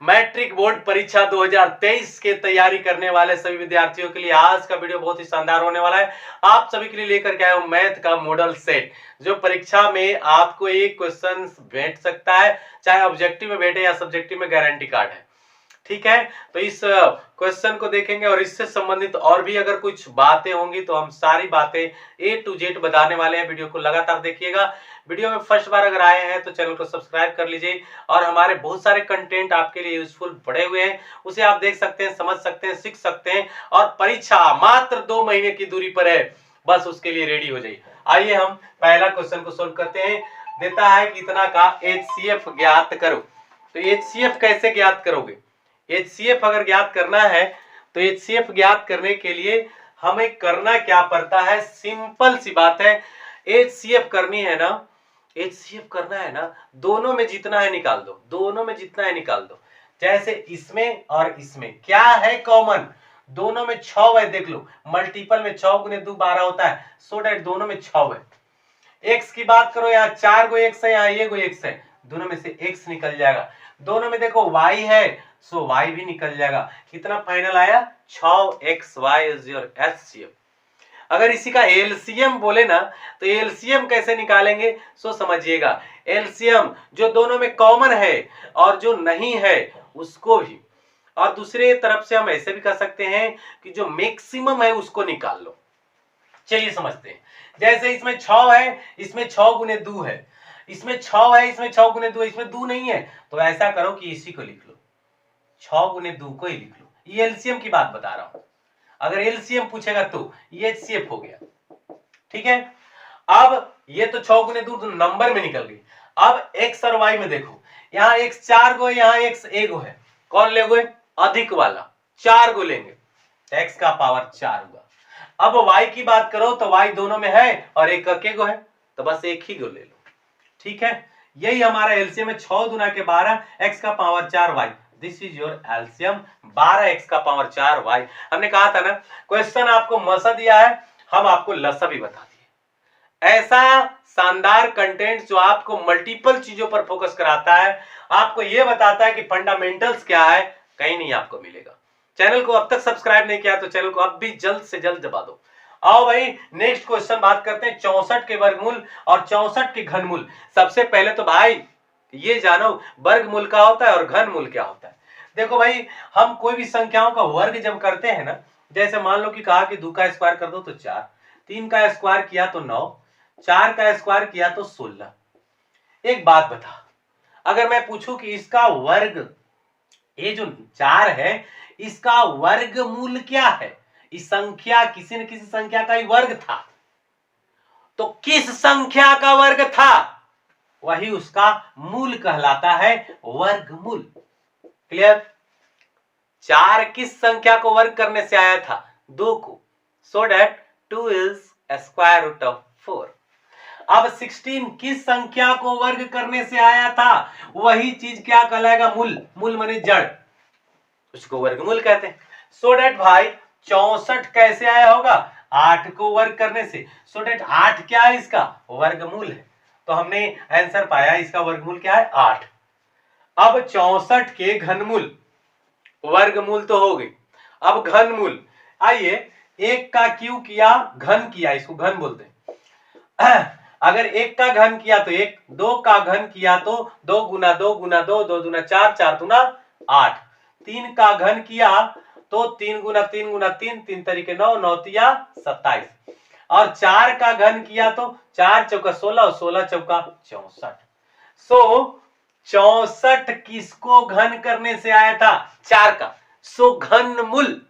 Matric board परीक्षा 2023 के तैयारी करने वाले सभी विद्यार्थियों के लिए आज का वीडियो बहुत ही शानदार होने वाला है। आप सभी के लिए लेकर के आया हूं मैथ का मॉडल सेट, जो परीक्षा में आपको एक क्वेश्चन भेट सकता है, चाहे ऑब्जेक्टिव में भेटे या सब्जेक्टिव में, गारंटी कार्ड है। ठीक है, तो इस क्वेश्चन को देखेंगे और इससे संबंधित और भी अगर कुछ बातें होंगी तो हम सारी बातें A to Z बताने वाले हैं। वीडियो को लगातार देखिएगा। वीडियो में फर्स्ट बार अगर आए हैं तो चैनल को सब्सक्राइब कर लीजिए, और हमारे बहुत सारे कंटेंट आपके लिए यूजफुल पड़े हुए हैं, उसे आप देख सकते हैं, समझ सकते हैं, सीख सकते हैं, और परीक्षा मात्र 2 महीने की दूरी पर है, बस उसके लिए रेडी हो जाइए। आइए हम पहला क्वेश्चन को सोल्व करते हैं। देता है कि इतना का HCF ज्ञात करो। तो HCF कैसे ज्ञात करोगे? HCF अगर ज्ञात करना है तो HCF ज्ञात करने के लिए हमें करना क्या पड़ता है? सिंपल सी बात है, HCF करनी है ना, HCF करना है ना, दोनों में जितना है निकाल दो, दोनों में जितना है निकाल दो। जैसे इसमें और इसमें क्या है कॉमन? दोनों में 6 है। देख लो, मल्टीपल में 6 गुने 2 12 होता है, सो दैट दोनों में 6 है। एक्स की बात करो, यहाँ 4 गो एक्स है, यहाँ ये गो एक्स है, दोनों में से एक्स निकल जाएगा। दोनों में देखो y है, सो y भी निकल जाएगा। कितना फाइनल आया? 6xy is your HCF। अगर इसी का एलसीएम बोले ना, तो एलसीएम कैसे निकालेंगे? सो समझिएगा, एलसीएम जो दोनों में कॉमन है और जो नहीं है उसको भी, और दूसरे तरफ से हम ऐसे भी कर सकते हैं कि जो मैक्सिमम है उसको निकाल लो। चलिए समझते हैं। जैसे इसमें 6 है, इसमें 6 गुने 2 है, इसमें 6 है, इसमें 6 गुने 2 है, इसमें 2 नहीं है, तो ऐसा करो कि इसी को लिख लो, 6 गुने 2 को ही लिख लो। ये एलसीएम की बात बता रहा हूं, अगर एलसीएम पूछेगा तो ये HCF हो गया। ठीक है, अब ये तो 6 गुने 2 नंबर में निकल गई। अब x और y में देखो, यहाँ x 4 गो, यहाँ x 1 गो है, कौन लेंगे? अधिक वाला, 4 गो लेंगे, x का पावर 4 हुआ। अब y की बात करो तो y दोनों में है और एक गो है, तो बस एक ही गो ले लो। ठीक है, यही हमारा एलसीएम है, 6 दुना के 12, x का power 4 y। This is your LCM, 12x का पावर 4 y। हमने कहा था ना, क्वेश्चन आपको मसा दिया है, हम आपको लसा भी बता दिए। ऐसा शानदार कंटेंट जो आपको मल्टीपल चीजों पर फोकस कराता है, आपको यह बताता है कि फंडामेंटल्स क्या है, कहीं नहीं आपको मिलेगा। चैनल को अब तक सब्सक्राइब नहीं किया तो चैनल को अब भी जल्द से जल्द दबा दो। आओ भाई, नेक्स्ट क्वेश्चन बात करते हैं 64 के वर्गमूल और 64 के घनमूल। सबसे पहले तो भाई ये जानो वर्गमूल क्या होता है और घनमूल क्या होता है। देखो भाई, हम कोई भी संख्याओं का वर्ग जब करते हैं ना, जैसे मान लो कि कहा कि 2 का स्क्वायर कर दो तो 4, 3 का स्क्वायर किया तो 9, 4 का स्क्वायर किया तो 16। एक बात बता, अगर मैं पूछूं कि इसका वर्ग, ये जो 4 है, इसका वर्गमूल क्या है? इस संख्या किसी न किसी संख्या का ही वर्ग था, तो किस संख्या का वर्ग था वही उसका मूल कहलाता है, वर्गमूल। क्लियर? 4 किस संख्या को वर्ग करने से आया था? 2 को, so that 2 is square root of 4। अब 16 किस संख्या को वर्ग करने से आया था? वही चीज क्या कहलाएगा? मूल। मूल माने जड़, उसको वर्गमूल कहते हैं। सो दैट भाई 64 कैसे आया होगा? 8 को वर्ग करने से। सो दैट 8 क्या है? इसका वर्गमूल है। तो हमने आंसर पाया, इसका वर्गमूल क्या है? 8। अब 64 के घनमूल, वर्गमूल तो हो गई, अब घनमूल। आइए, 1 का क्यूब किया, घन किया, इसको घन बोलते हैं। अगर 1 का घन किया तो 1, 2 का घन किया तो 2 गुना 2 गुना 2, 2 दूना 4, 4 दूना 8। 3 का घन किया तो 3 गुना 3 गुना 3, 3 तरीके 9, 9 तिया 27। और 4 का घन किया तो 4 चौका 16 और 16 चौका 64। सो 64 किसको घन करने से आया था? 4 का। सो घनमूल,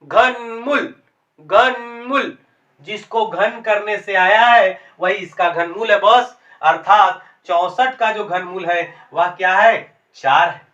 घनमूल, घनमूल जिसको घन करने से आया है वही इसका घनमूल है बॉस। अर्थात 64 का जो घनमूल है वह क्या है? 4 है।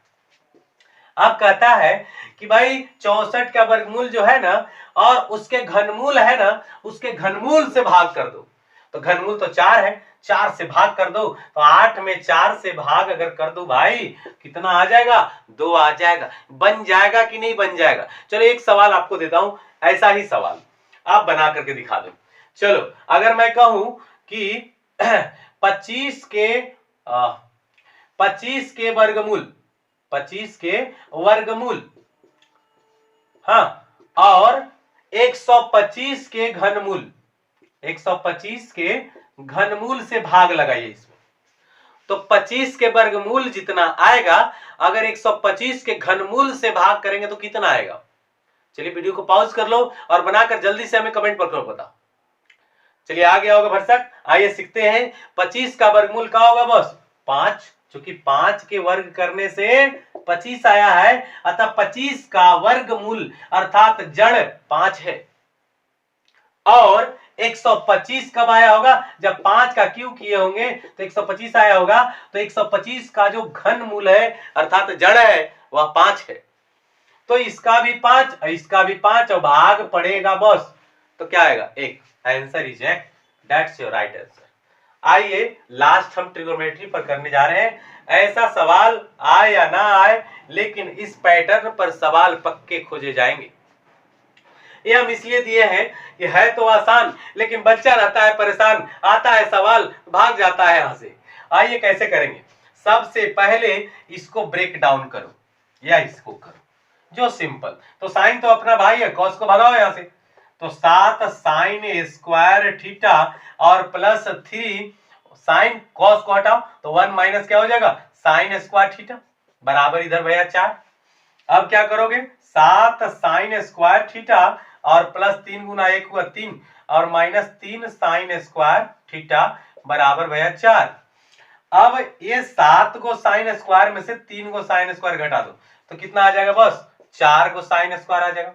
अब कहता है कि भाई 64 का वर्गमूल जो है ना, और उसके घनमूल है ना, उसके घनमूल से भाग कर दो। तो घनमूल तो 4 है, 4 से भाग कर दो, तो 8 में 4 से भाग अगर कर दो भाई, कितना आ जाएगा? 2 आ जाएगा। बन जाएगा कि नहीं बन जाएगा? चलो एक सवाल आपको देता हूं, ऐसा ही सवाल आप बना करके दिखा दो। चलो, अगर मैं कहूं कि 25 के वर्गमूल, 25 के वर्गमूल, हाँ, और 125 के घनमूल, 125 के घनमूल से भाग लगाइए इसमें। तो 25 के वर्गमूल जितना आएगा, अगर 125 के घनमूल से भाग करेंगे तो कितना आएगा? चलिए वीडियो को पॉज कर लो और बनाकर जल्दी से हमें कमेंट पर बताओ। चलिए आ गया होगा भरसक, आइए सीखते हैं। 25 का वर्गमूल क्या होगा बॉस? 5, क्योंकि 5 के वर्ग करने से 25 आया है, अतः 25 का वर्गमूल अर्थात जड़ 5 है। और 125 कब आया होगा? जब 5 का क्यूब किए होंगे तो 125 आया होगा। तो 125 का जो घनमूल है अर्थात जड़ है वह 5 है। तो इसका भी 5 और इसका भी 5 और भाग पड़ेगा बॉस, तो क्या आएगा? 1। Answer is act, that's your right answer. आइए लास्ट हम ट्रिगोनोमेट्री पर करने जा रहे हैं। ऐसा सवाल आए या ना आए, लेकिन इस पैटर्न पर सवाल पक्के खोजे जाएंगे। ये हम इसलिए दिए हैं कि है तो आसान, लेकिन बच्चा रहता है परेशान, आता है सवाल भाग जाता है यहां से। आइए कैसे करेंगे? सबसे पहले इसको ब्रेक डाउन करो या इसको करो, जो सिंपल। तो साइन तो अपना भाई है, कॉस को भगाओ यहां से। तो 7 साइन स्क्वायर थीटा और प्लस 3 साइन कॉस को हटाओ तो 1 माइनस क्या हो जाएगा? साइन स्क्वायर थीटा बराबर इधर भैया 4। अब क्या करोगे? 7 साइन स्क्वायर थीटा और प्लस 3 गुना 1 हुआ 3 और माइनस 3 साइन स्क्वायर थीटा बराबर भैया 4। अब ये 7 को साइन स्क्वायर में से 3 को साइन स्क्वायर घटा दो तो कितना आ जाएगा बस? 4 को साइन स्क्वायर आ जाएगा,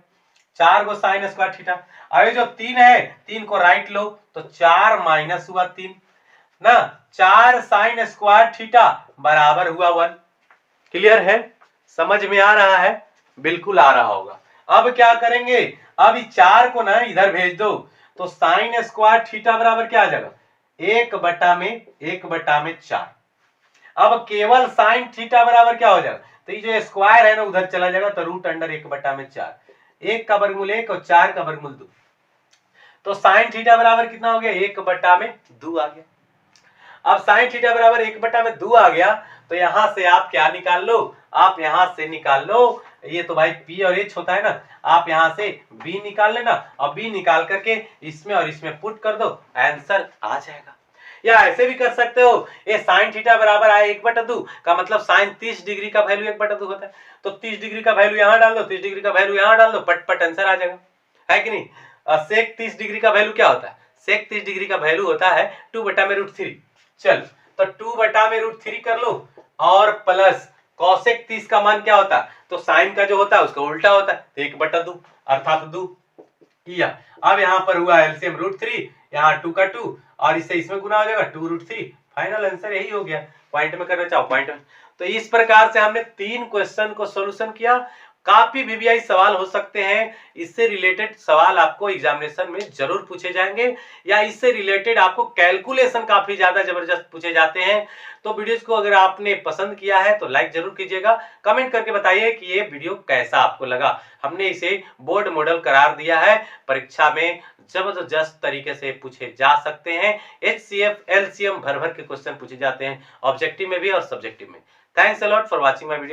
4 को साइन स्क्वायर थीटा। अब जो 3 है 3 को राइट लो तो 4 माइनस हुआ 3 ना, 4 साइन स्क्वायर थीटा बराबर हुआ 1। क्लियर है? समझ में आ रहा है? बिल्कुल आ रहा होगा। अब क्या करेंगे? अब 4 को ना इधर भेज दो तो साइन स्क्वायर थीटा बराबर क्या आ जाएगा? 1/4। अब केवल साइन थीटा बराबर क्या हो जाएगा? तो ये जो स्क्वायर है ना उधर चला जाएगा तो रूट अंडर 1/4। 1 का वर्गमूल 1 और 4 का वर्गमूल 2। तो साइन थीटा बराबर कितना हो गया? 1/2 आ गया। अब साइन थीटा बराबर 1/2 आ गया तो यहां से आप क्या निकाल लो? आप यहां से निकाल लो, ये तो भाई P और H होता है ना, आप यहां से B निकाल लेना और B निकाल करके इसमें और इसमें पुट कर दो, आंसर आ जाएगा। या ऐसे भी कर सकते हो, ये साइन थीटा बराबर आया 1/2 का मतलब साइन 30 डिग्री का वैल्यू 1/2 होता है। तो 30 डिग्री का वैल्यू यहां डाल दो, 30 डिग्री का वैल्यू यहां डाल दो, पट पट आंसर आ जाएगा, है कि नहीं? सेक 30 डिग्री का वैल्यू क्या होता है? सेक 30 डिग्री का वैल्यू होता है 2/√3। चल तो 2/√3 कर लो और प्लस कॉसेक 30 का मान क्या होता है? तो साइन का जो होता है उसका उल्टा होता है, 1/2 अर्थात 2। अब यहां पर हुआ एलसीएम √3, यहाँ 2 का 2 और इससे इसमें गुना हो जाएगा 2√3। फाइनल आंसर यही हो गया। पॉइंट में करना चाहो पॉइंट में। तो इस प्रकार से हमने 3 क्वेश्चन को सॉल्यूशन किया। काफी वीवीआई सवाल हो सकते हैं, इससे रिलेटेड सवाल आपको एग्जामिनेशन में जरूर पूछे जाएंगे, या इससे रिलेटेड आपको कैलकुलेशन काफी ज्यादा जबरदस्त पूछे जाते हैं। तो वीडियोस को अगर आपने पसंद किया है तो लाइक जरूर कीजिएगा, कमेंट करके बताइए कि ये वीडियो कैसा आपको लगा। हमने इसे बोर्ड मॉडल करार दिया है, परीक्षा में जबरदस्त तरीके से पूछे जा सकते हैं। HCF LCM भर भर के क्वेश्चन पूछे जाते हैं, ऑब्जेक्टिव में भी और सब्जेक्टिव में। Thanks a lot for watching my video.